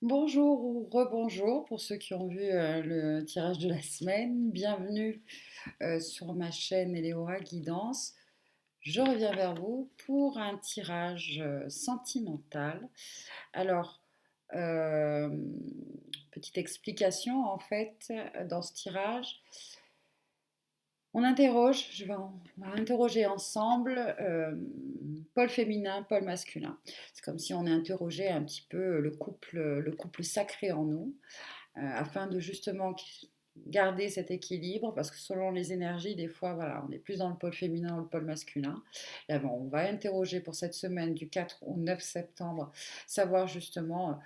Bonjour ou rebonjour pour ceux qui ont vu le tirage de la semaine. Bienvenue sur ma chaîne Eleora Guidance. Je reviens vers vous pour un tirage sentimental. Alors, euh, petite explication en fait dans ce tirage. On va interroger ensemble pôle féminin, pôle masculin. C'est comme si on interrogeait un petit peu le couple sacré en nous, afin de justement garder cet équilibre, parce que selon les énergies, des fois, voilà, on est plus dans le pôle féminin ou le pôle masculin. Là, bon, on va interroger pour cette semaine du 4 au 9 septembre, savoir justement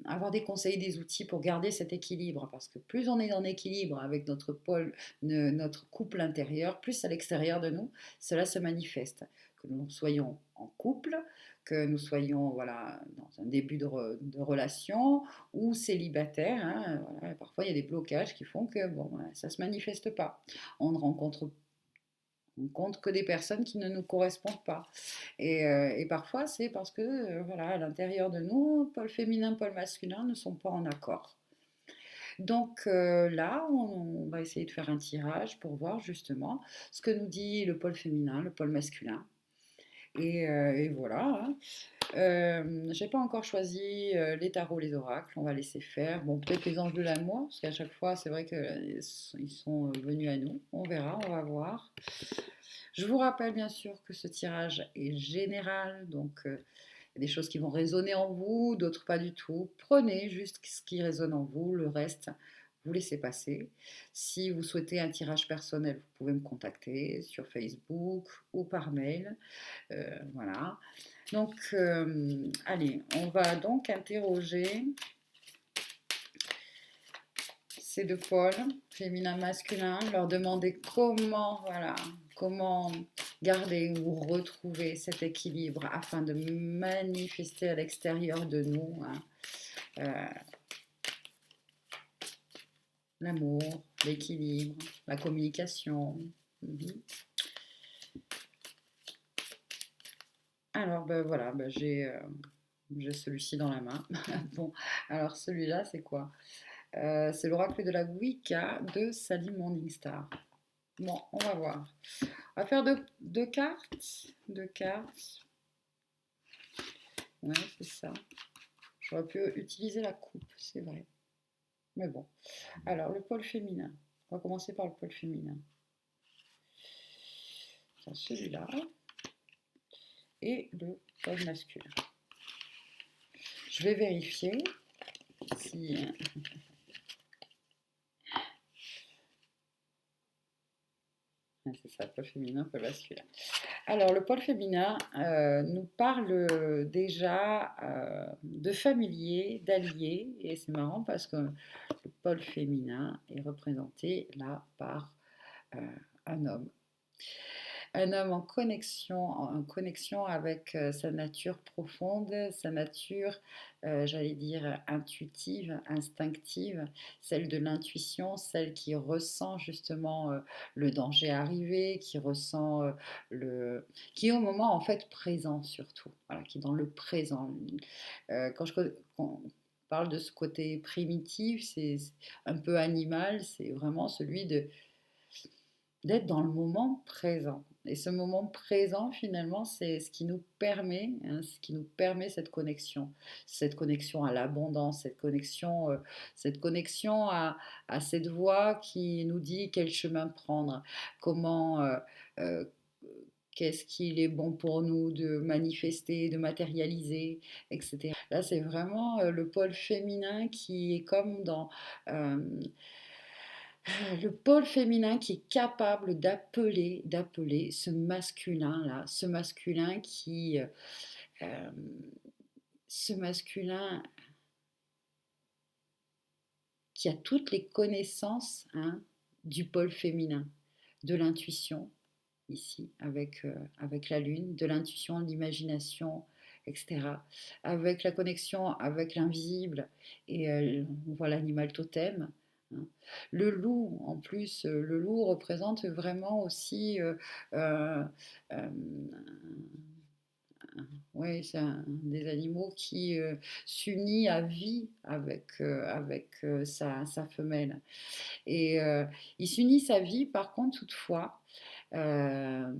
avoir des conseils, des outils pour garder cet équilibre, parce que plus on est en équilibre avec notre pôle, notre couple intérieur, plus à l'extérieur de nous, cela se manifeste. Que nous soyons en couple, que nous soyons voilà, dans un début de relation ou célibataire, hein, voilà. Parfois, il y a des blocages qui font que bon, ça ne se manifeste pas. On ne rencontre que des personnes qui ne nous correspondent pas. Et parfois, c'est parce que voilà, à l'intérieur de nous, pôle féminin, pôle masculin ne sont pas en accord. Donc là, on va essayer de faire un tirage pour voir justement ce que nous dit le pôle féminin, le pôle masculin. Et voilà, hein. J'ai pas encore choisi les tarots, les oracles, on va laisser faire. Bon, peut-être les anges de l'amour, parce qu'à chaque fois, c'est vrai qu'ils sont venus à nous. On verra, on va voir. Je vous rappelle bien sûr que ce tirage est général, donc il y a des choses qui vont résonner en vous, d'autres pas du tout. Prenez juste ce qui résonne en vous, le reste, vous laissez passer. Si vous souhaitez un tirage personnel, vous pouvez me contacter sur Facebook ou par mail. Voilà. Donc, allez, on va donc interroger ces deux pôles, féminin, masculin, leur demander comment, voilà, comment garder ou retrouver cet équilibre afin de manifester à l'extérieur de nous, hein, euh, l'amour, l'équilibre, la communication. Mhm. Alors, ben voilà, ben j'ai celui-ci dans la main. Bon, alors celui-là, c'est quoi? C'est l'oracle de la Wicca de Sally Morningstar. Bon, on va voir. On va faire deux cartes. Deux cartes. Ouais, c'est ça. J'aurais pu utiliser la coupe, c'est vrai. Mais bon. Alors, le pôle féminin. On va commencer par le pôle féminin. C'est celui-là. Et le pôle masculin. Je vais vérifier si c'est ça, pôle féminin, pôle masculin. Alors, le pôle féminin nous parle déjà de familiers, d'alliés, et c'est marrant parce que le pôle féminin est représenté là par euh, un homme. Un homme en connexion avec sa nature profonde, sa nature, j'allais dire, intuitive, instinctive, celle de l'intuition, celle qui ressent justement le danger arrivé, qui ressent qui est au moment en fait présent surtout, voilà, qui est dans le présent. Quand on parle de ce côté primitif, c'est un peu animal, c'est vraiment celui d'être dans le moment présent. Et ce moment présent, finalement, c'est ce qui nous permet, hein, ce qui nous permet cette connexion à l'abondance, cette connexion à cette voix qui nous dit quel chemin prendre, comment, euh, qu'est-ce qu'il est bon pour nous de manifester, de matérialiser, etc. Là, c'est vraiment le pôle féminin qui est comme dans le pôle féminin qui est capable d'appeler ce masculin-là, euh, ce masculin qui a toutes les connaissances, hein, du pôle féminin, de l'intuition, ici, avec la lune, de l'intuition, de l'imagination, etc. Avec la connexion avec l'invisible, et on voit l'animal totem, hein. Le loup, en plus, le loup représente vraiment aussi euh, euh, Oui, c'est un des animaux qui s'unit à vie avec sa femelle. Et ils s'unissent à vie, par contre, toutefois, euh,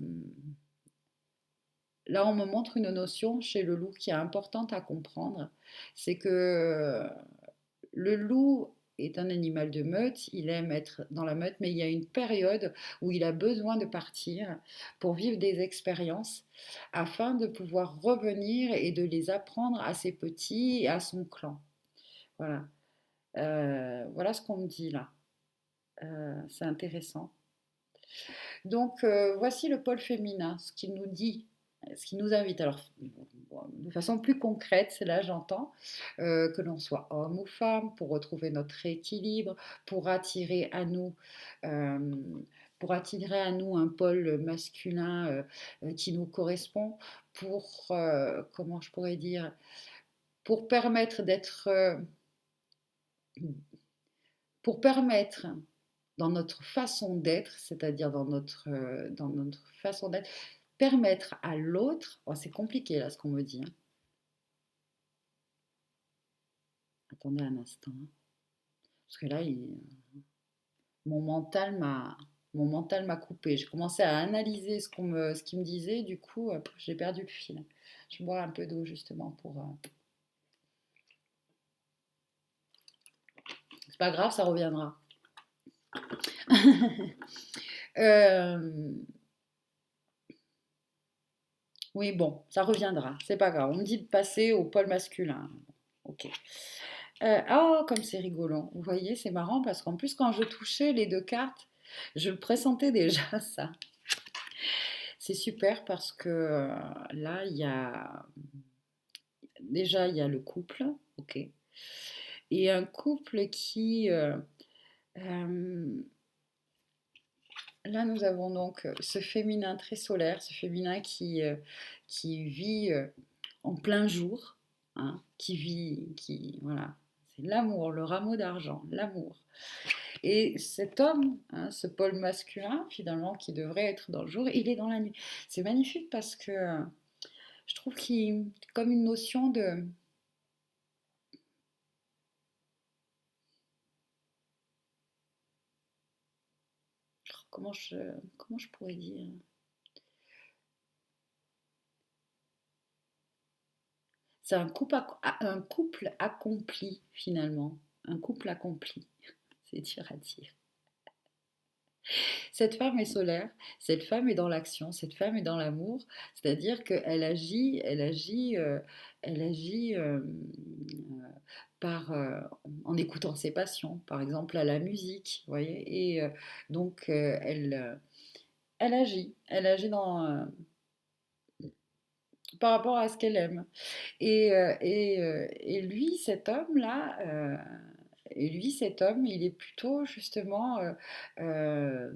là, on me montre une notion chez le loup qui est importante à comprendre. C'est que le loup est un animal de meute, il aime être dans la meute, mais il y a une période où il a besoin de partir pour vivre des expériences afin de pouvoir revenir et de les apprendre à ses petits et à son clan. Voilà. Voilà ce qu'on me dit là. C'est intéressant. Donc, voici le pôle féminin, ce qu'il nous dit, ce qui nous invite. Alors, de façon plus concrète, c'est là j'entends, que l'on soit homme ou femme, pour retrouver notre équilibre, pour attirer à nous, euh, pour attirer à nous un pôle masculin qui nous correspond, pour, comment je pourrais dire, pour permettre d'être, pour permettre dans notre façon d'être, c'est-à-dire dans notre façon d'être, permettre à l'autre, oh, c'est compliqué là ce qu'on me dit, hein. Attendez un instant, hein. Parce que là, mon mental m'a mon mental m'a coupé. J'ai commencé à analyser ce qu'il me disait, du coup, j'ai perdu le fil. Je bois un peu d'eau justement pour. C'est pas grave, ça reviendra. Euh, oui, bon, ça reviendra. C'est pas grave. On me dit de passer au pôle masculin. Ok. Oh, comme c'est rigolo. Vous voyez, c'est marrant parce qu'en plus, quand je touchais les deux cartes, je le pressentais déjà, ça. C'est super parce que là, il y a déjà, il y a le couple, ok. Et un couple qui... là, nous avons donc ce féminin très solaire, ce féminin qui vit en plein jour, hein, qui vit, qui... Voilà. C'est l'amour, le rameau d'argent, l'amour. Et cet homme, hein, ce pôle masculin, finalement, qui devrait être dans le jour, il est dans la nuit. C'est magnifique parce que je trouve qu'il comme une notion de... Comment je, comment je pourrais dire? C'est un couple accompli, finalement. Un couple accompli. C'est dur à dire. Cette femme est solaire, cette femme est dans l'action, cette femme est dans l'amour, c'est-à-dire qu'elle agit, elle agit par, en écoutant ses passions, par exemple à la musique, vous voyez, et donc elle agit par rapport à ce qu'elle aime. Et lui, cet homme-là, cet homme, il est plutôt justement euh,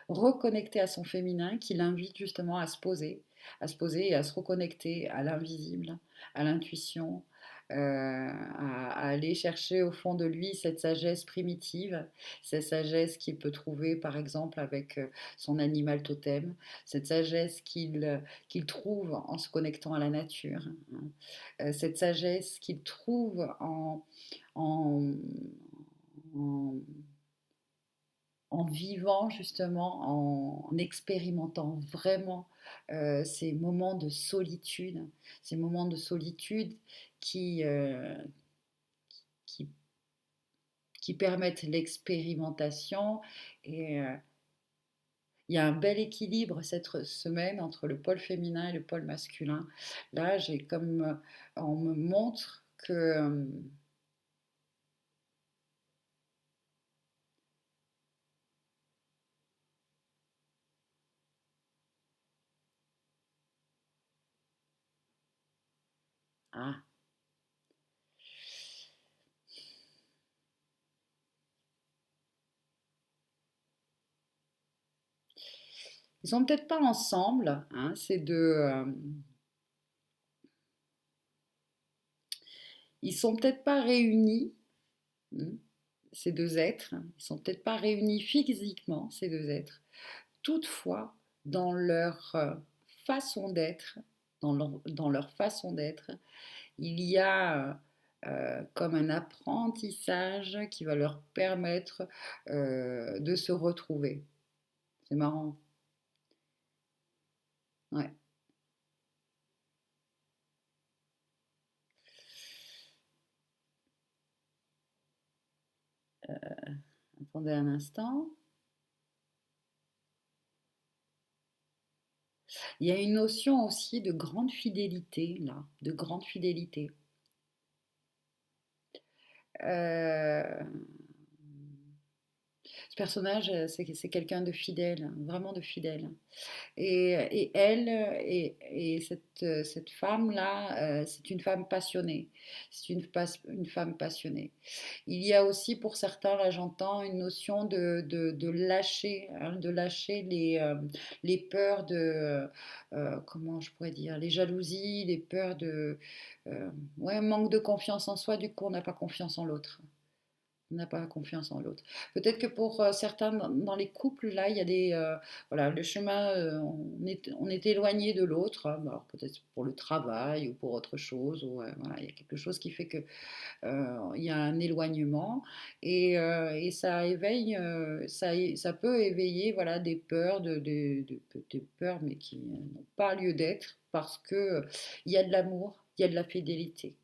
reconnecté à son féminin, qui l'invite justement à se poser et à se reconnecter à l'invisible, à l'intuition, à aller chercher au fond de lui cette sagesse primitive, cette sagesse qu'il peut trouver par exemple avec son animal totem, cette sagesse qu'il trouve en se connectant à la nature, hein. Cette sagesse qu'il trouve en, en, en vivant justement, en expérimentant vraiment ces moments de solitude qui, qui, qui permettent l'expérimentation. Et il y a un bel équilibre cette semaine entre le pôle féminin et le pôle masculin. Là, j'ai comme on me montre que ah, ils sont peut-être pas ensemble, hein, ils sont peut-être pas réunis, hein, ces deux êtres, ils sont peut-être pas réunis physiquement, ces deux êtres. Toutefois, dans leur façon d'être, dans leur façon d'être, il y a comme un apprentissage qui va leur permettre de se retrouver. C'est marrant. Ouais. Attendez un instant. Il y a une notion aussi de grande fidélité, là, de grande fidélité. Euh, Ce personnage, c'est quelqu'un de fidèle, hein, vraiment de fidèle. Et elle, et cette femme-là, c'est une femme passionnée. C'est une femme passionnée. Il y a aussi pour certains, là j'entends, une notion de lâcher, hein, de lâcher les peurs de, comment je pourrais dire, les jalousies, les peurs de, ouais, manque de confiance en soi, du coup on n'a pas confiance en l'autre. On n'a pas confiance en l'autre. Peut-être que pour certains, dans les couples, là, il y a des. Voilà, le chemin, on est éloigné de l'autre, hein, alors peut-être pour le travail ou pour autre chose, ou voilà, il y a quelque chose qui fait que il y a un éloignement et ça éveille, ça peut éveiller voilà, des peurs, des peurs, mais qui n'ont pas lieu d'être parce que il y a de l'amour, il y a de la fidélité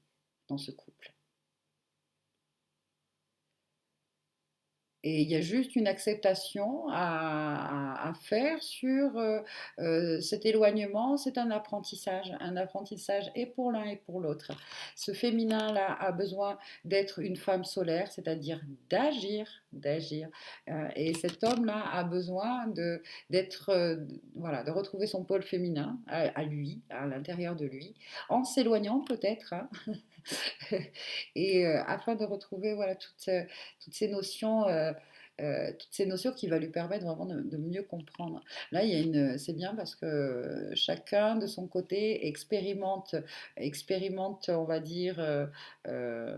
dans ce couple. Et il y a juste une acceptation à faire sur cet éloignement. C'est un apprentissage et pour l'un et pour l'autre. Ce féminin-là a besoin d'être une femme solaire, c'est-à-dire d'agir. Et cet homme-là a besoin d'être, voilà, de retrouver son pôle féminin à lui, à l'intérieur de lui, en s'éloignant peut-être, hein, et afin de retrouver voilà, toutes ces notions. Toutes ces notions qui va lui permettre vraiment de mieux comprendre. Là, c'est bien parce que chacun de son côté expérimente, on va dire, euh,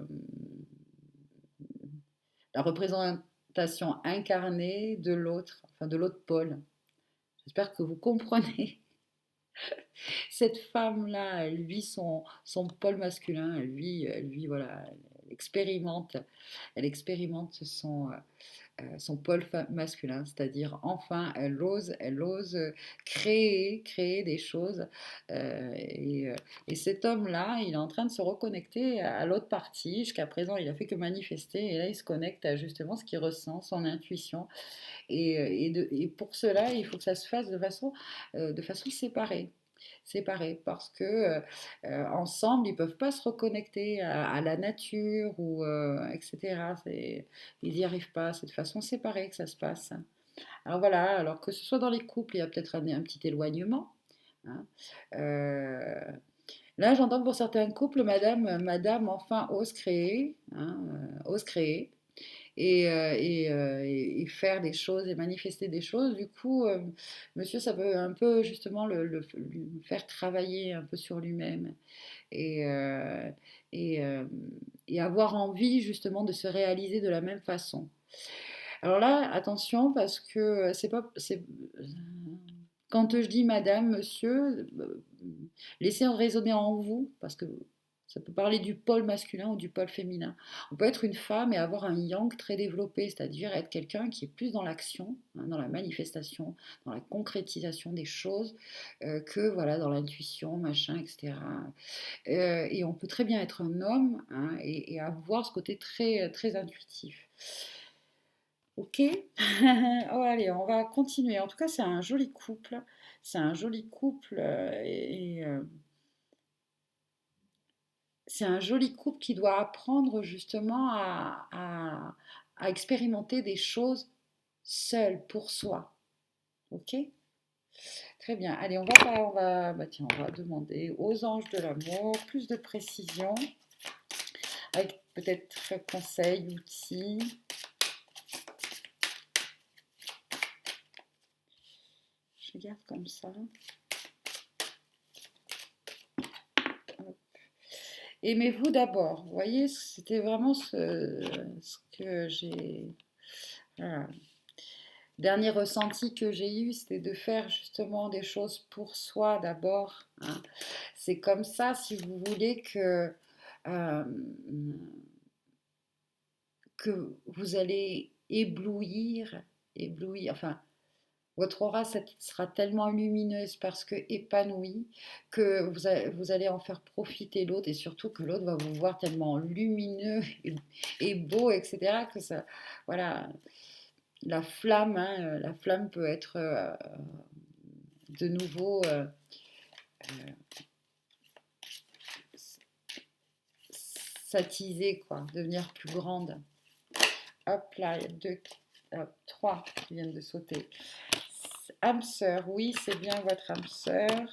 la représentation incarnée de l'autre, enfin de l'autre pôle. J'espère que vous comprenez. Cette femme-là, elle vit son pôle masculin, elle vit voilà, elle expérimente son pôle masculin, c'est-à-dire enfin, elle ose créer des choses. Et cet homme-là, il est en train de se reconnecter à l'autre partie. Jusqu'à présent, il a fait que manifester, et là, il se connecte à justement ce qu'il ressent, son intuition. Et pour cela, il faut que ça se fasse de façon séparés parce que ensemble ils peuvent pas se reconnecter à la nature ou etc. Ils n'y arrivent pas, c'est de façon séparée que ça se passe. Alors voilà, alors que ce soit dans les couples, il y a peut-être un petit éloignement, hein. Euh, Là, j'entends que pour certains couples, madame enfin ose créer, hein, ose créer et faire des choses et manifester des choses. Du coup, monsieur, ça peut un peu justement le faire travailler un peu sur lui-même et, euh, et, euh, et avoir envie justement de se réaliser de la même façon. Alors là, attention parce que c'est pas, c'est, quand je dis madame, monsieur, laissez raisonner en vous, parce que ça peut parler du pôle masculin ou du pôle féminin. On peut être une femme et avoir un yang très développé, c'est-à-dire être quelqu'un qui est plus dans l'action, hein, dans la manifestation, dans la concrétisation des choses, que voilà, dans l'intuition, machin, etc. Et on peut très bien être un homme, hein, et avoir ce côté très intuitif. Ok. Oh, allez, on va continuer. En tout cas, c'est un joli couple. C'est un joli couple c'est un joli couple qui doit apprendre justement à expérimenter des choses seul, pour soi. Ok. Très bien. Allez, bah tiens, on va demander aux anges de l'amour plus de précision, avec peut-être conseils, outils. Je garde comme ça. Aimez-vous d'abord. Vous voyez, c'était vraiment ce que j'ai. Voilà. Dernier ressenti que j'ai eu, c'était de faire justement des choses pour soi d'abord, hein. C'est comme ça, si vous voulez, euh, que vous allez éblouir, enfin, votre aura sera tellement lumineuse parce que épanouie que vous allez en faire profiter l'autre et surtout que l'autre va vous voir tellement lumineux et beau, etc. que ça, voilà, la flamme, hein, la flamme peut être de nouveau s'attiser, quoi, devenir plus grande. Hop là, il y a deux, hop, trois qui viennent de sauter. Âme sœur, oui, c'est bien votre âme sœur.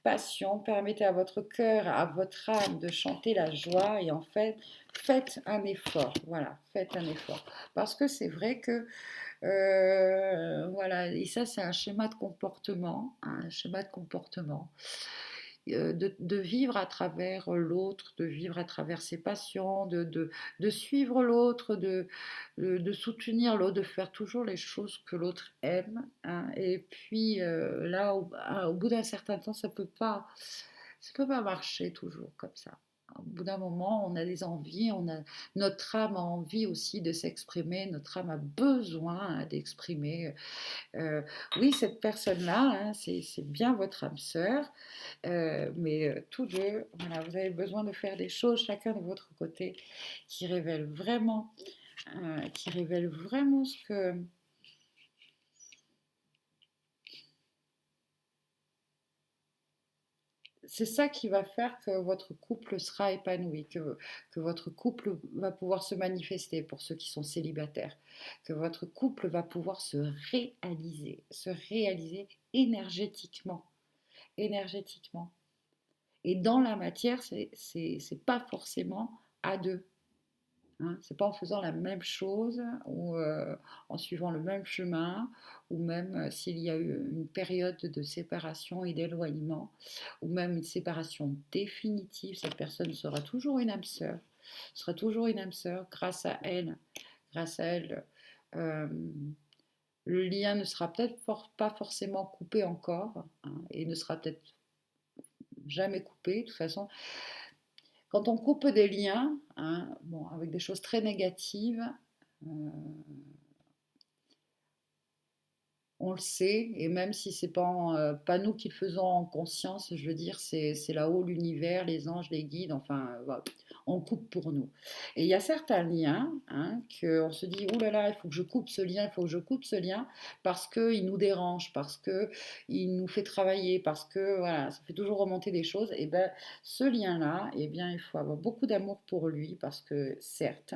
Passion, permettez à votre cœur, à votre âme de chanter la joie et en fait, faites un effort. Voilà, faites un effort. Parce que c'est vrai que, voilà, et ça c'est un schéma de comportement, un schéma de comportement. De vivre à travers l'autre, de vivre à travers ses passions, de suivre l'autre, de soutenir l'autre, de faire toujours les choses que l'autre aime, hein. Et puis là, au bout d'un certain temps, ça peut pas marcher toujours comme ça. Au bout d'un moment, on a des envies, notre âme a envie aussi de s'exprimer, notre âme a besoin, hein, d'exprimer. Euh, oui, cette personne-là, hein, c'est bien votre âme sœur, mais tous deux, voilà, vous avez besoin de faire des choses chacun de votre côté qui révèlent vraiment ce que... C'est ça qui va faire que votre couple sera épanoui, que votre couple va pouvoir se manifester pour ceux qui sont célibataires, que votre couple va pouvoir se réaliser énergétiquement, énergétiquement. Et dans la matière, c'est pas forcément à deux. Hein. C'est pas en faisant la même chose ou en suivant le même chemin, ou même s'il y a eu une période de séparation et d'éloignement, ou même une séparation définitive, cette personne sera toujours une âme sœur, sera toujours une âme sœur grâce à elle, euh, le lien ne sera peut-être pas forcément coupé encore, hein, et ne sera peut-être jamais coupé. De toute façon, quand on coupe des liens, hein, bon, avec des choses très négatives, euh, on le sait, et même si c'est pas nous qui le faisons en conscience, je veux dire, c'est là-haut l'univers, les anges, les guides, enfin, voilà, on coupe pour nous. Et il y a certains liens, hein, qu'on se dit, oh là là, il faut que je coupe ce lien, il faut que je coupe ce lien, parce qu'il nous dérange, parce qu'il nous fait travailler, parce que, voilà, ça fait toujours remonter des choses. Et bien, ce lien-là, eh bien, il faut avoir beaucoup d'amour pour lui, parce que, certes,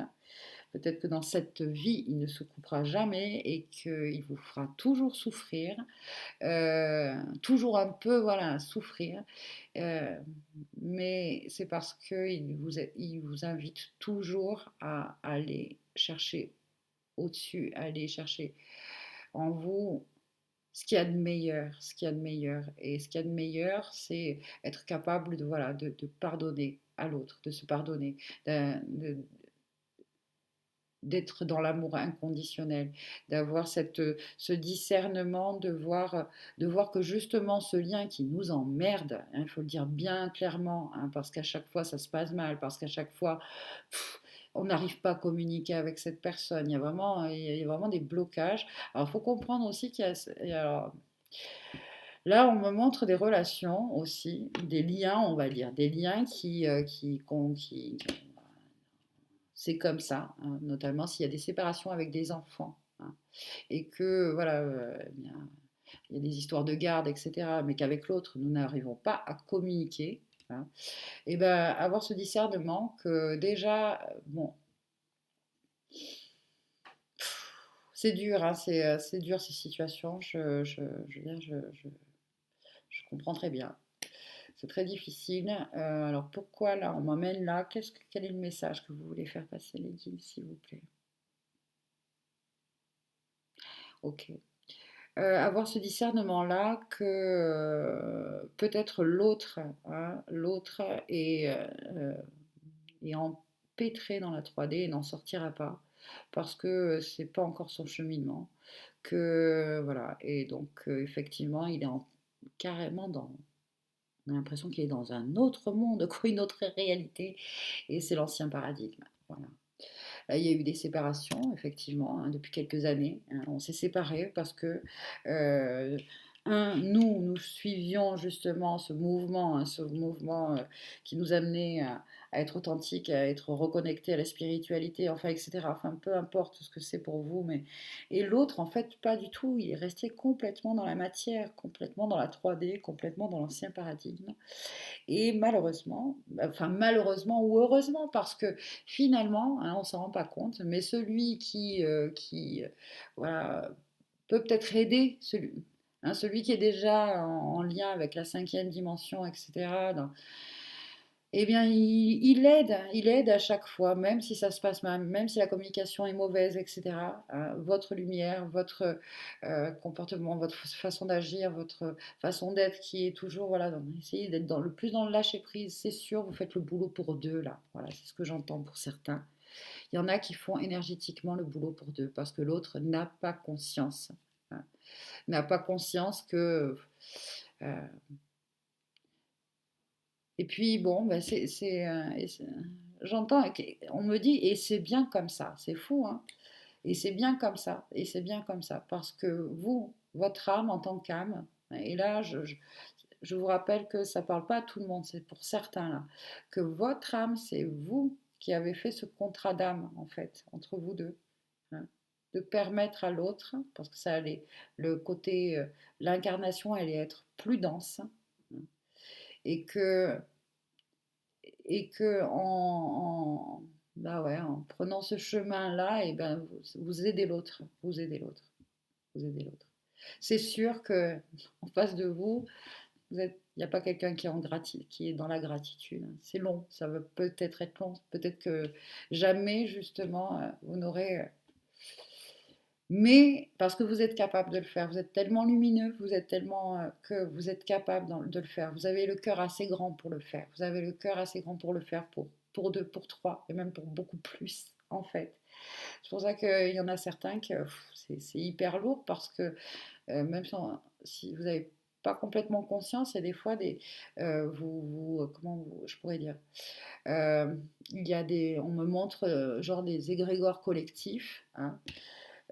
peut-être que dans cette vie, il ne se coupera jamais et qu'il vous fera toujours souffrir, toujours un peu, voilà, souffrir. Euh, mais c'est parce il vous invite toujours à aller chercher au-dessus, à aller chercher en vous ce qu'il y a de meilleur, ce qu'il y a de meilleur. Et ce qu'il y a de meilleur, c'est être capable de, voilà, de pardonner à l'autre, de se pardonner, de, d'être dans l'amour inconditionnel, d'avoir ce discernement, de voir que justement ce lien qui nous emmerde, hein, il faut le dire bien clairement, hein, parce qu'à chaque fois ça se passe mal, parce qu'à chaque fois on n'arrive pas à communiquer avec cette personne, il y a vraiment des blocages. Alors il faut comprendre aussi alors, là, on me montre des relations aussi, des liens, on va dire, des liens c'est comme ça, hein, notamment s'il y a des séparations avec des enfants, hein, et que voilà, il y a des histoires de garde, etc., mais qu'avec l'autre, nous n'arrivons pas à communiquer, hein, et ben avoir ce discernement que déjà, bon, c'est dur, hein, c'est dur ces situations, je comprends très bien. C'est très difficile. Alors pourquoi là, on m'emmène là? Quel est le message que vous voulez faire passer, les guides, s'il vous plaît? Ok. Avoir ce discernement-là que peut-être l'autre, hein, l'autre est empêtré dans la 3D et n'en sortira pas. parce que c'est pas encore son cheminement, que voilà, et donc effectivement, il est carrément dans. On a l'impression qu'il est dans un autre monde, quoi, une autre réalité, et c'est l'ancien paradigme. Voilà. Là, il y a eu des séparations, effectivement, hein, depuis quelques années, hein. On s'est séparés parce que, euh, nous suivions justement ce mouvement, hein, qui nous amenait à être authentique, à être reconnecté à la spiritualité, enfin, etc. Enfin, peu importe ce que c'est pour vous, mais et l'autre, en fait, pas du tout. Il est resté complètement dans la matière, complètement dans la 3D, complètement dans l'ancien paradigme. Et malheureusement, enfin malheureusement ou heureusement, parce que finalement, hein, on ne s'en rend pas compte, mais celui qui voilà, peut peut-être aider celui qui est déjà en lien avec la cinquième dimension, etc., eh bien, il aide à chaque fois, même si ça se passe mal, même si la communication est mauvaise, etc. Votre lumière, votre comportement, votre façon d'agir, votre façon d'être qui est toujours, voilà, essayez d'être le plus dans le lâcher prise, c'est sûr, vous faites le boulot pour deux, là. Voilà, c'est ce que j'entends pour certains. Il y en a qui font énergétiquement le boulot pour deux, parce que l'autre n'a pas conscience, hein, n'a pas conscience que. euh, et puis bon, ben j'entends, on me dit, et c'est bien comme ça, c'est fou, hein, et c'est bien comme ça, et c'est bien comme ça, parce que vous, votre âme en tant qu'âme, et là, je vous rappelle que ça ne parle pas à tout le monde, c'est pour certains là, que votre âme, c'est vous qui avez fait ce contrat d'âme, en fait, entre vous deux, hein, de permettre à l'autre, parce que ça allait, le côté, l'incarnation allait être plus dense, hein, et que bah ouais, en prenant ce chemin-là, et ben vous aidez l'autre, vous aidez l'autre, vous aidez l'autre. C'est sûr que en face de vous, il n'y a pas quelqu'un qui est qui est dans la gratitude. C'est long, ça va peut-être être long, peut-être que jamais justement vous n'aurez. Mais parce que vous êtes capable de le faire, vous êtes tellement lumineux, vous êtes tellement que vous êtes capable de le faire. Vous avez le cœur assez grand pour le faire. Vous avez le cœur assez grand pour le faire pour deux, pour trois, et même pour beaucoup plus, en fait. C'est pour ça qu'il y en a certains que c'est hyper lourd parce que même si vous n'avez pas complètement conscience, il y a des fois comment je pourrais dire, euh, il y a on me montre genre des égrégores collectifs, hein,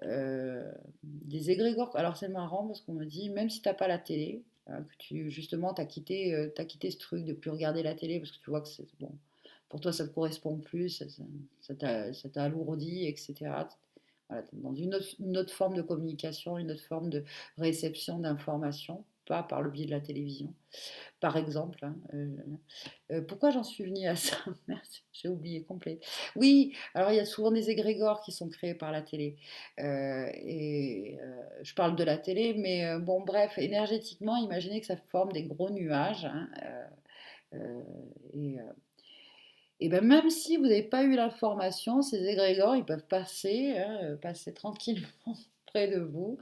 des égrégores. Alors c'est marrant parce qu'on me dit, même si t'as pas la télé, hein, que justement t'as quitté ce truc de plus regarder la télé parce que tu vois que c'est bon, pour toi ça te correspond plus, ça t'a alourdi, etc. Voilà, t'es dans une autre forme de communication, une autre forme de réception d'informations, pas par le biais de la télévision, par exemple, hein. Pourquoi j'en suis venue à ça? Merci, j'ai oublié complet. Oui, alors il y a souvent des égrégores qui sont créés par la télé. Je parle de la télé, mais bon, bref, énergétiquement, imaginez que ça forme des gros nuages, hein, euh, et, euh, et ben même si vous n'avez pas eu l'information, ces égrégores, ils peuvent passer, hein, passer tranquillement près de vous,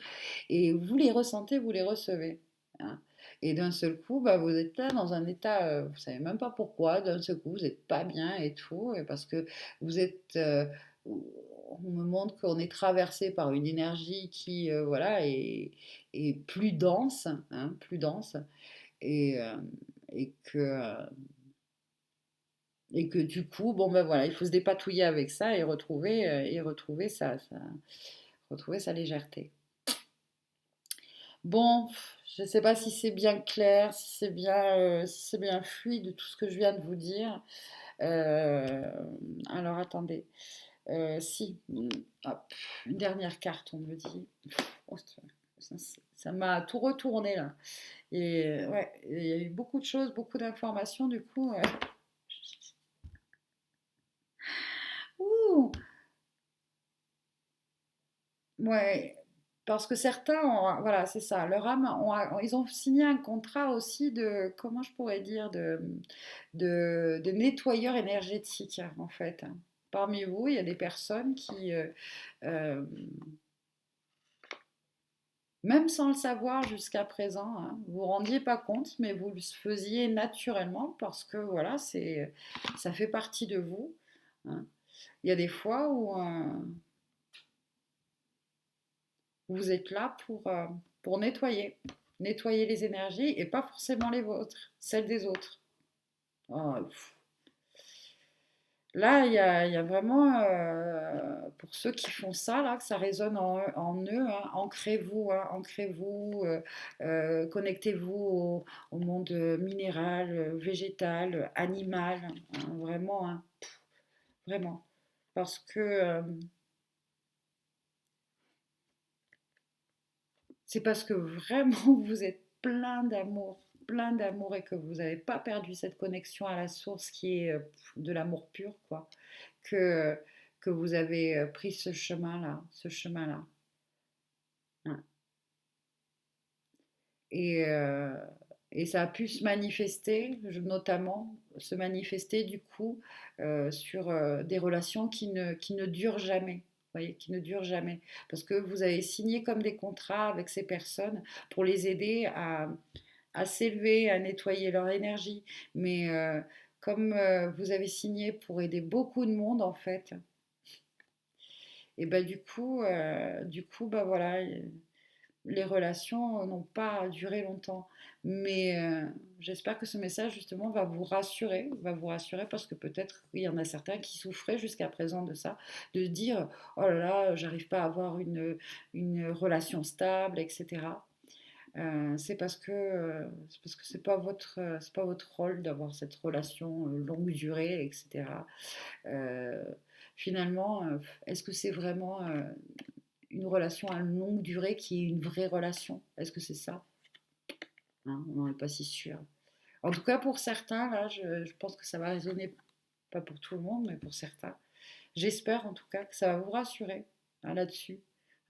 et vous les ressentez, vous les recevez, hein. Et d'un seul coup, bah, vous êtes là dans un état, vous savez même pas pourquoi, d'un seul coup, vous n'êtes pas bien et tout, et parce que vous êtes, on me montre qu'on est traversé par une énergie qui, voilà, est plus dense, hein, plus dense, et, euh, et que, euh, et que du coup, bon ben voilà, il faut se dépatouiller avec ça et retrouver sa légèreté. Bon, je ne sais pas si c'est bien clair, si c'est bien fluide tout ce que je viens de vous dire. Euh, alors attendez, si, hop, une dernière carte, on me dit. Oh, ça m'a tout retourné là. Et ouais, il y a eu beaucoup de choses, beaucoup d'informations, du coup. Ouh, ouais, parce que certains, voilà, c'est ça, leur âme, ils ont signé un contrat aussi de, comment je pourrais dire, de nettoyeur énergétique, en fait. Parmi vous, il y a des personnes qui, euh, même sans le savoir jusqu'à présent, hein, vous vous rendiez pas compte, mais vous le faisiez naturellement parce que, voilà, ça fait partie de vous, hein. Il y a des fois où Vous êtes là pour nettoyer. Nettoyer les énergies et pas forcément les vôtres, celles des autres. Oh, là, il y a vraiment, pour ceux qui font ça, là, que ça résonne en eux, hein, ancrez-vous, connectez-vous au monde minéral, végétal, animal, hein, vraiment, hein, vraiment. Parce que c'est parce que vraiment vous êtes plein d'amour et que vous n'avez pas perdu cette connexion à la source qui est de l'amour pur, quoi, que, que vous avez pris ce chemin-là, ce chemin-là. Hein. Et, euh, et ça a pu se manifester, notamment se manifester du coup sur des relations qui ne durent jamais. Vous voyez, qui ne durent jamais. Parce que vous avez signé comme des contrats avec ces personnes pour les aider à s'élever, à nettoyer leur énergie. Mais comme vous avez signé pour aider beaucoup de monde, en fait, et ben du coup, bah voilà, les relations n'ont pas duré longtemps. Mais j'espère que ce message, justement, va vous rassurer parce que peut-être il y en a certains qui souffraient jusqu'à présent de ça, de se dire, oh là là, j'arrive pas à avoir une relation stable, etc. C'est parce que c'est pas votre rôle d'avoir cette relation longue durée, etc. Euh, Finalement, est-ce que c'est vraiment une relation à longue durée qui est une vraie relation? Est-ce que c'est ça? Hein, on n'en est pas si sûr. En tout cas, pour certains, là, je pense que ça va résonner, pas pour tout le monde, mais pour certains. J'espère en tout cas que ça va vous rassurer, hein, là-dessus.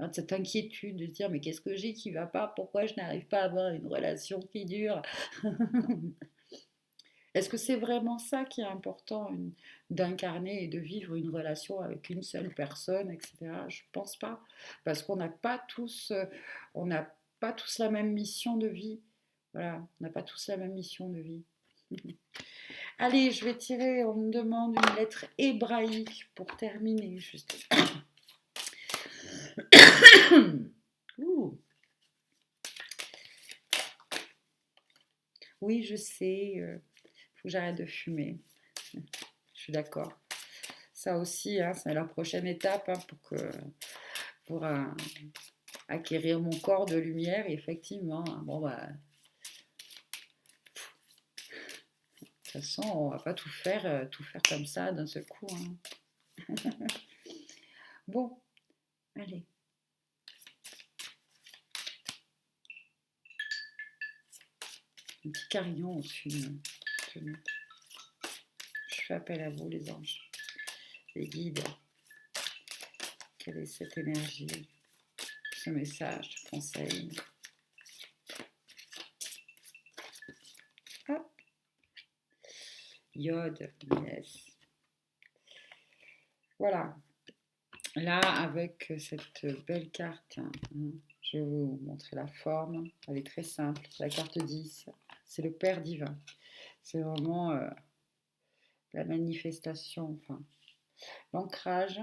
Hein, de cette inquiétude de se dire mais qu'est-ce que j'ai qui va pas? Pourquoi je n'arrive pas à avoir une relation qui dure? Est-ce que c'est vraiment ça qui est important, d'incarner et de vivre une relation avec une seule personne, etc. Je ne pense pas, parce on n'a pas tous la même mission de vie. Voilà, on n'a pas tous la même mission de vie. Allez, je vais tirer, on me demande une lettre hébraïque pour terminer, juste. Ouh. Oui, je sais, faut que j'arrête de fumer. Je suis d'accord. Ça aussi, hein, c'est la prochaine étape, hein, pour acquérir mon corps de lumière. Et effectivement, hein, bon bah, de toute façon, on va pas tout faire comme ça d'un seul coup. Hein. Bon, allez. Un petit carillon au-dessus de nous. Je fais appel à vous, les anges, les guides. Quelle est cette énergie, ce message, ce conseil? Hop, Yod, yes. Voilà. Là, avec cette belle carte, hein, je vais vous montrer la forme. Elle est très simple. La carte 10, c'est le Père divin. C'est vraiment la manifestation, enfin, l'ancrage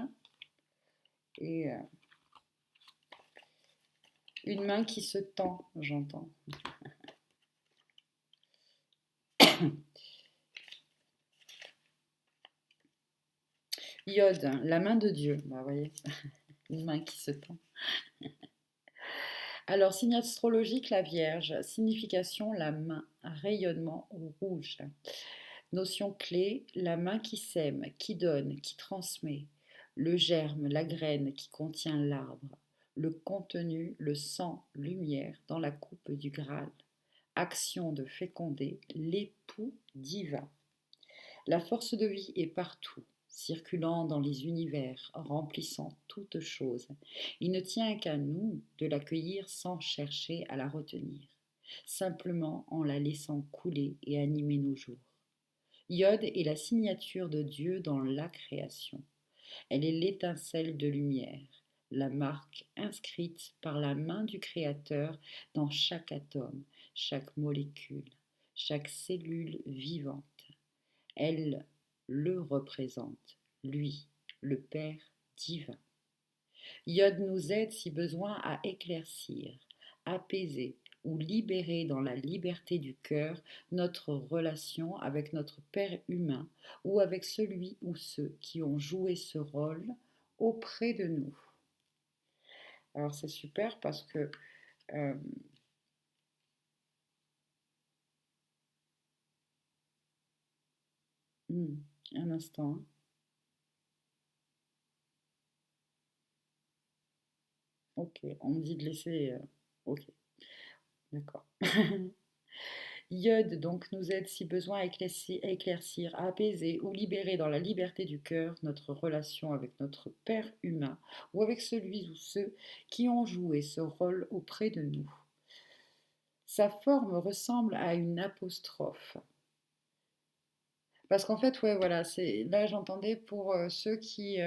et une main qui se tend, j'entends. Yod, la main de Dieu, bah, vous voyez, une main qui se tend. Alors, signe astrologique, la Vierge, signification, la main, rayonnement rouge. Notion clé, la main qui sème, qui donne, qui transmet. Le germe, la graine qui contient l'arbre. Le contenu, le sang, lumière dans la coupe du Graal. Action de féconder, l'époux divin. La force de vie est partout, circulant dans les univers, remplissant toute chose. Il ne tient qu'à nous de l'accueillir sans chercher à la retenir, simplement en la laissant couler et animer nos jours. Yod est la signature de Dieu dans la création. Elle est l'étincelle de lumière, la marque inscrite par la main du Créateur dans chaque atome, chaque molécule, chaque cellule vivante. Elle le représente, lui, le Père divin. Yod nous aide si besoin à éclaircir, apaiser ou libérer dans la liberté du cœur notre relation avec notre Père humain ou avec celui ou ceux qui ont joué ce rôle auprès de nous. Alors c'est super parce que euh, un instant, hein. Ok, on me dit de laisser. Ok, d'accord. Yod donc nous aide si besoin à éclaircir, à apaiser ou libérer dans la liberté du cœur notre relation avec notre Père humain ou avec celui ou ceux qui ont joué ce rôle auprès de nous. Sa forme ressemble à une apostrophe. Parce qu'en fait, ouais, voilà, c'est là j'entendais pour ceux qui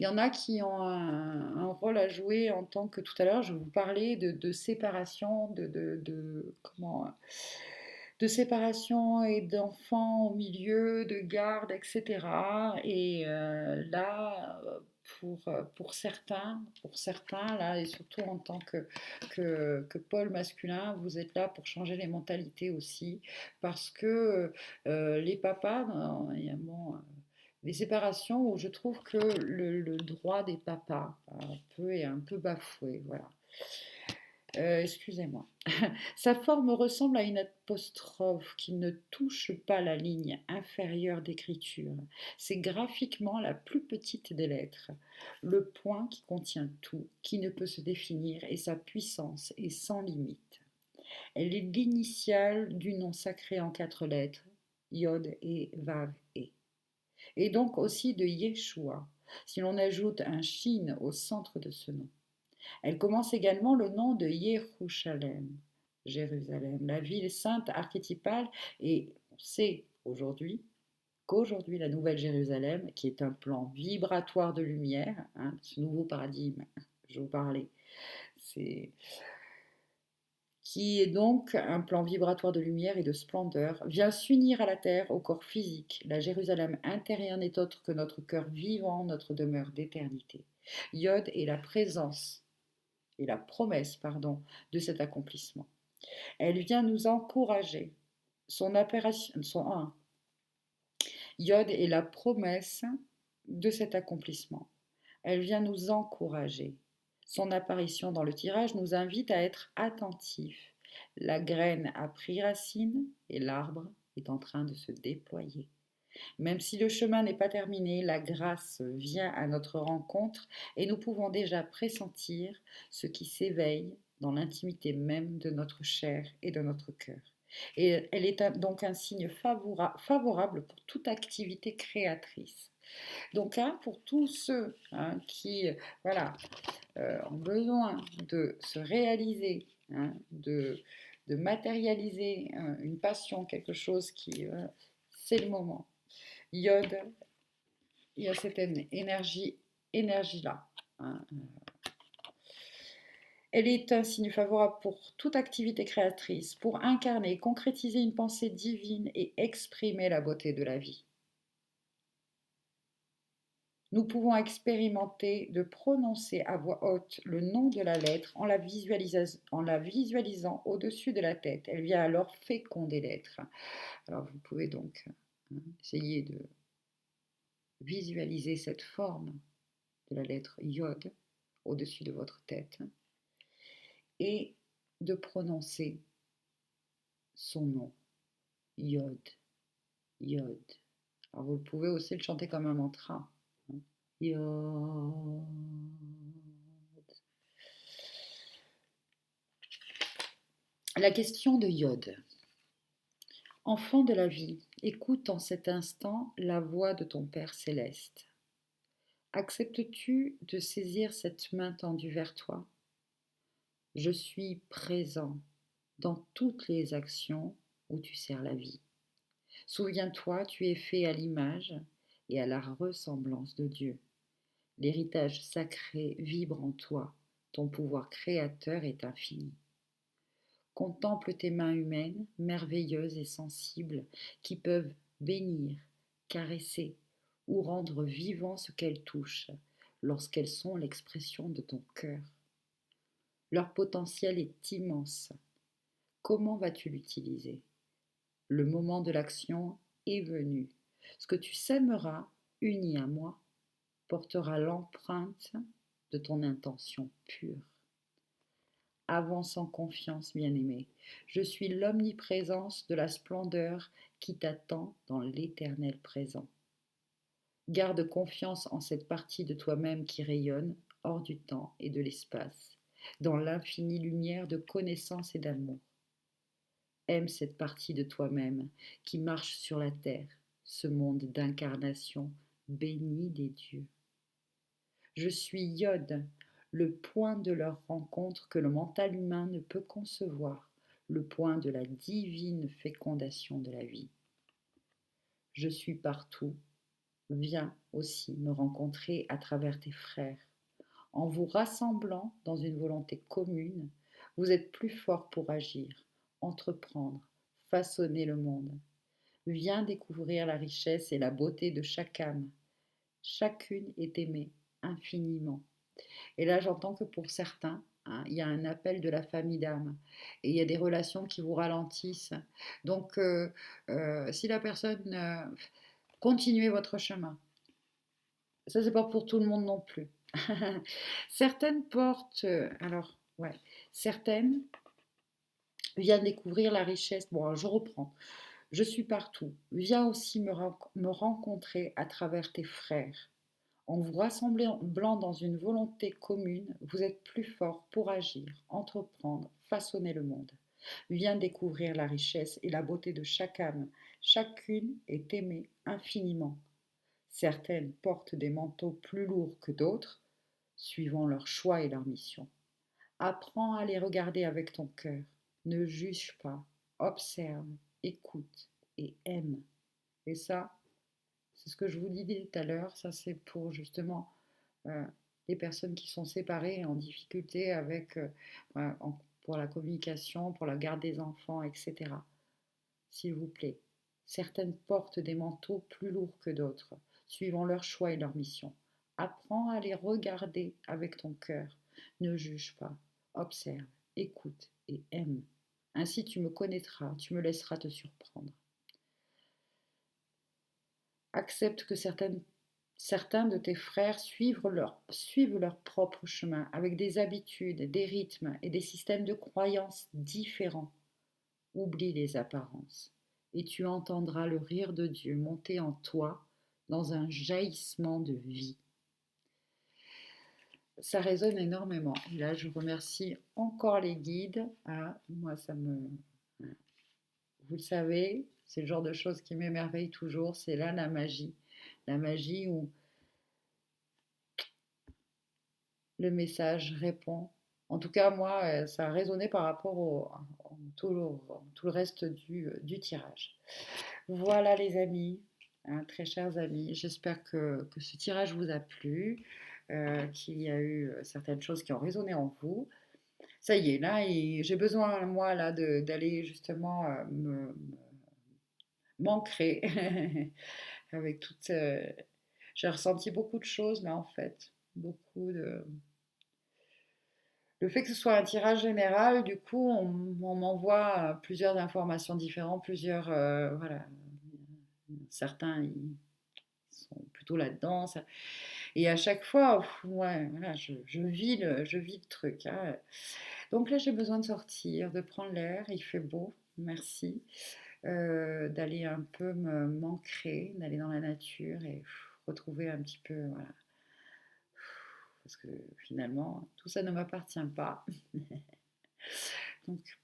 il y en a qui ont un rôle à jouer en tant que tout à l'heure, je vous parlais de séparation, comment, de séparation et d'enfants au milieu, de garde, etc. Et là, pour certains, là, et surtout en tant que pôle masculin, vous êtes là pour changer les mentalités aussi, parce que les papas, bon, des séparations où je trouve que le droit des papas est un peu bafoué. Voilà. Excusez-moi. Sa forme ressemble à une apostrophe qui ne touche pas la ligne inférieure d'écriture. C'est graphiquement la plus petite des lettres. Le point qui contient tout, qui ne peut se définir, et sa puissance est sans limite. Elle est l'initiale du nom sacré en 4 lettres, Yod et Vav et donc aussi de Yeshua, si l'on ajoute un shin au centre de ce nom. Elle commence également le nom de Yerushalem, Jérusalem, la ville sainte archétypale, et on sait qu'aujourd'hui la Nouvelle Jérusalem, qui est un plan vibratoire de lumière, hein, ce nouveau paradigme, je vous parlais, c'est qui est donc un plan vibratoire de lumière et de splendeur, vient s'unir à la terre, au corps physique. La Jérusalem intérieure n'est autre que notre cœur vivant, notre demeure d'éternité. Yod est la présence et la promesse, pardon, de cet accomplissement. Elle vient nous encourager. Son apparition, Yod est la promesse de cet accomplissement. Elle vient nous encourager. Son apparition dans le tirage nous invite à être attentifs. La graine a pris racine et l'arbre est en train de se déployer. Même si le chemin n'est pas terminé, la grâce vient à notre rencontre et nous pouvons déjà pressentir ce qui s'éveille dans l'intimité même de notre chair et de notre cœur. Et elle est donc un signe favorable pour toute activité créatrice. Donc, hein, pour tous ceux qui voilà, ont besoin de se réaliser, hein, de matérialiser une passion, quelque chose qui, c'est le moment. Yod, il y a cette énergie-là. Hein. Elle est un signe favorable pour toute activité créatrice, pour incarner, concrétiser une pensée divine et exprimer la beauté de la vie. Nous pouvons expérimenter de prononcer à voix haute le nom de la lettre en la visualisant au-dessus de la tête. Elle vient alors féconder l'être. Alors vous pouvez donc essayer de visualiser cette forme de la lettre Yod au-dessus de votre tête et de prononcer son nom, Yod, Yod. Alors vous pouvez aussi le chanter comme un mantra. Yod. La question de Yod. Enfant de la vie, écoute en cet instant la voix de ton Père céleste. Acceptes-tu de saisir cette main tendue vers toi? Je suis présent dans toutes les actions où tu sers la vie. Souviens-toi, tu es fait à l'image et à la ressemblance de Dieu. L'héritage sacré vibre en toi, ton pouvoir créateur est infini. Contemple tes mains humaines, merveilleuses et sensibles, qui peuvent bénir, caresser ou rendre vivant ce qu'elles touchent lorsqu'elles sont l'expression de ton cœur. Leur potentiel est immense. Comment vas-tu l'utiliser? Le moment de l'action est venu. Ce que tu sèmeras, uni à moi, portera l'empreinte de ton intention pure. Avance en confiance, bien-aimé. Je suis l'omniprésence de la splendeur qui t'attend dans l'éternel présent. Garde confiance en cette partie de toi-même qui rayonne hors du temps et de l'espace, dans l'infinie lumière de connaissance et d'amour. Aime cette partie de toi-même qui marche sur la terre, ce monde d'incarnation béni des dieux. Je suis Yod, le point de leur rencontre que le mental humain ne peut concevoir, le point de la divine fécondation de la vie. Je suis partout. Viens aussi me rencontrer à travers tes frères. En vous rassemblant dans une volonté commune, vous êtes plus forts pour agir, entreprendre, façonner le monde. Viens découvrir la richesse et la beauté de chaque âme. Chacune est aimée infiniment. Et là, j'entends que pour certains, hein, il y a un appel de la famille d'âme et il y a des relations qui vous ralentissent. Donc, si la personne continuez votre chemin. Ça, c'est pas pour tout le monde non plus. Certaines portes, certaines viennent découvrir la richesse. Bon, alors, je reprends. Je suis partout. Viens aussi me rencontrer à travers tes frères. En vous rassemblant dans une volonté commune, vous êtes plus fort pour agir, entreprendre, façonner le monde. Viens découvrir la richesse et la beauté de chaque âme. Chacune est aimée infiniment. Certaines portent des manteaux plus lourds que d'autres, suivant leur choix et leur mission. Apprends à les regarder avec ton cœur. Ne juge pas, observe, écoute et aime. Et ça, c'est ce que je vous disais tout à l'heure, ça c'est pour justement euh, les personnes qui sont séparées et en difficulté avec, pour la communication, pour la garde des enfants, etc. S'il vous plaît, certaines portent des manteaux plus lourds que d'autres, suivant leur choix et leur mission. Apprends à les regarder avec ton cœur. Ne juge pas, observe, écoute et aime. Ainsi tu me connaîtras, tu me laisseras te surprendre. Accepte que certains de tes frères suivent leur propre chemin, avec des habitudes, des rythmes et des systèmes de croyances différents. Oublie les apparences, et tu entendras le rire de Dieu monter en toi dans un jaillissement de vie. Ça résonne énormément. Et là, je remercie encore les guides. Ah, moi, vous le savez, c'est le genre de choses qui m'émerveille toujours. C'est là la magie. La magie où le message répond. En tout cas, moi, ça a résonné par rapport tout le reste du tirage. Voilà les amis, hein, très chers amis, j'espère que ce tirage vous a plu, qu'il y a eu certaines choses qui ont résonné en vous. Ça y est, là, j'ai besoin, moi, là, d'aller justement m'ancrer avec toute... j'ai ressenti beaucoup de choses, là, en fait. Beaucoup de... Le fait que ce soit un tirage général, du coup, on m'envoie plusieurs informations différentes, plusieurs... voilà. Certains, ils sont plutôt là-dedans. Et à chaque fois, ouais, voilà, je vis le truc, hein. Donc là, j'ai besoin de sortir, de prendre l'air. Il fait beau, merci. D'aller un peu m'ancrer, d'aller dans la nature et retrouver un petit peu, voilà. Parce que finalement, tout ça ne m'appartient pas. Donc,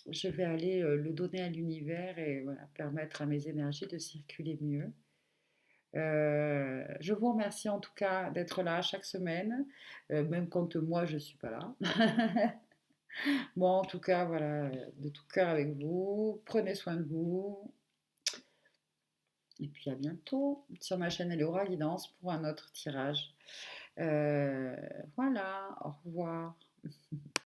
je vais aller le donner à l'univers et voilà, permettre à mes énergies de circuler mieux. Je vous remercie en tout cas d'être là chaque semaine, même quand moi je ne suis pas là. Moi en tout cas, voilà, de tout cœur avec vous. Prenez soin de vous. Et puis à bientôt sur ma chaîne Eleora Guidance pour un autre tirage. Voilà, au revoir.